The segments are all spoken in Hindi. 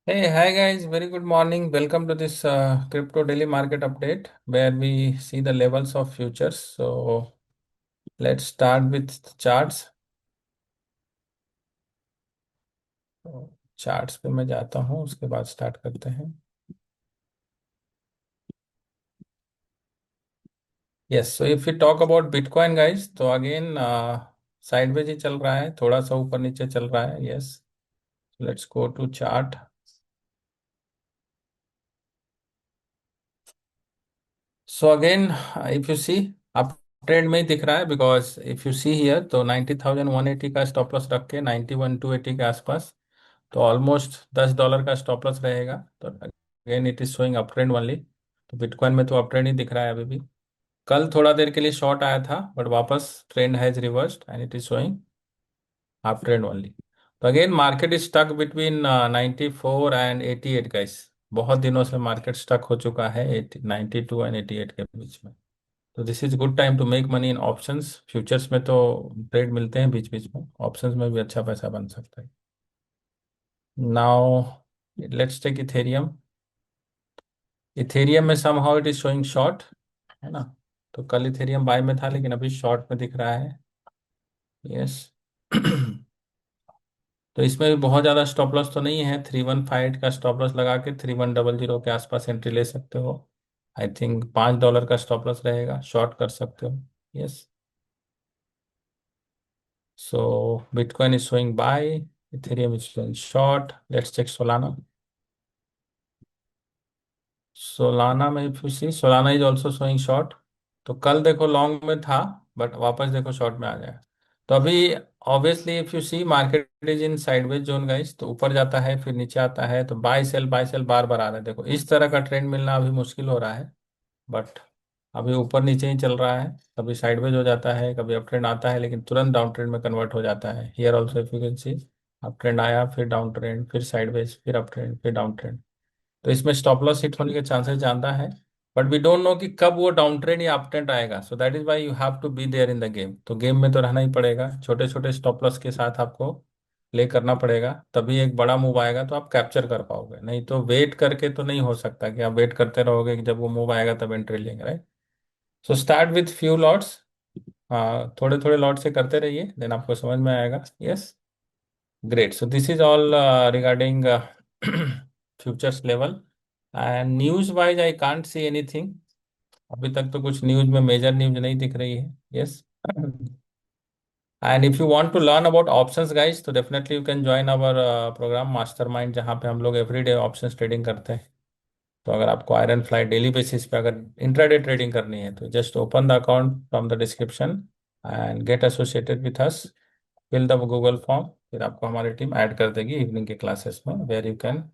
Hey, hi guys, very good morning. Welcome to this crypto daily market update where we see the levels of futures. So let's start with the charts. तो charts पे मैं जाता हूँ, उसके बाद स्टार्ट करते हैं. Yes, so if we talk about Bitcoin guys, तो again साइडवेज ही चल रहा है, थोड़ा सा ऊपर नीचे चल रहा है. Yes, let's go to chart. So again if you see आप ट्रेंड में ही दिख रहा है because if you see here तो 90,180 का स्टॉप लॉस रख के 91,280 के आसपास. तो ऑलमोस्ट $10 का स्टॉप लॉस रहेगा. तो again it is showing up trend only. तो बिटकॉइन में तो अप ट्रेंड ही दिख रहा है अभी भी. कल थोड़ा देर के लिए शॉर्ट आया था बट वापस trend has reversed and it is showing up trend only. तो again market is stuck between 94 and 88 guys. बहुत दिनों से मार्केट स्टक हो चुका है 92 एंड 88 के बीच में. तो this is good time to make money in options. Futures में तो ट्रेड मिलते हैं बीच बीच में, ऑप्शंस में भी अच्छा पैसा बन सकता है. Now let's take Ethereum. Ethereum में somehow it is showing short, है ना. तो कल इथेरियम बाय में था लेकिन अभी शॉर्ट में दिख रहा है. यस. तो इसमें भी बहुत ज़्यादा स्टॉप लॉस तो नहीं है. 3158 का स्टॉप लॉस लगा के 3100 के आसपास एंट्री ले सकते हो. आई थिंक $5 का स्टॉप लॉस रहेगा, शॉर्ट कर सकते हो. Yes. So Bitcoin is showing buy, Ethereum is showing short. Let's check Solana. Solana में if you see, Solana is also showing short. तो कल देखो लॉन्ग में था बट वापस देखो शॉर्ट में आ गया. तो अभी obviously if you see market is in sideways zone guys. तो ऊपर जाता है फिर नीचे आता है, तो बाय सेल बार बार आ रहा है. देखो इस तरह का ट्रेंड मिलना अभी मुश्किल हो रहा है. बट अभी ऊपर नीचे ही चल रहा है. कभी साइडवेज हो जाता है, कभी अप ट्रेंड आता है लेकिन तुरंत डाउन ट्रेंड में कन्वर्ट हो जाता है. Here also if you can see up trend आया, फिर डाउन ट्रेंड, फिर साइडवेज, फिर अप ट्रेंड, फिर डाउन ट्रेंड. तो इसमें स्टॉप लॉस हिट होने के चांसेस ज्यादा है. बट वी डोंट नो कि कब वो डाउन ट्रेंड या अप ट्रेंड आएगा. So that is why you have to be there in the game. तो गेम में तो रहना ही पड़ेगा. छोटे छोटे स्टॉप लॉस के साथ आपको प्ले करना पड़ेगा, तभी एक बड़ा मूव आएगा तो आप कैप्चर कर पाओगे. नहीं तो वेट करके तो नहीं हो सकता कि आप वेट करते रहोगे कि जब वो मूव आएगा तब एंट्री लेंगे, right. So start with few lots. हाँ, थोड़े थोड़े लॉट से करते रहिए, देन आपको समझ में आएगा. Yes. Great. So this is all regarding futures level. And news wise I can't see anything. अभी तक तो कुछ न्यूज में मेजर न्यूज नहीं दिख रही है. Yes. And if you want to learn about options guys तो definitely you can join our program Mastermind, जहाँ पे हम लोग एवरीडे ऑप्शंस ट्रेडिंग करते हैं. तो अगर आपको आयरन फ्लाई डेली बेसिस पे अगर इंट्राडे ट्रेडिंग करनी है तो just open the account from the description and get associated with us. Fill the Google form, फिर आपको हमारी टीम ऐड कर देगी इवनिंग के क्लासेस में where you can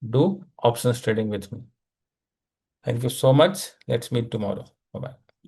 do options trading with me. Thank you so much. Let's meet tomorrow. Bye.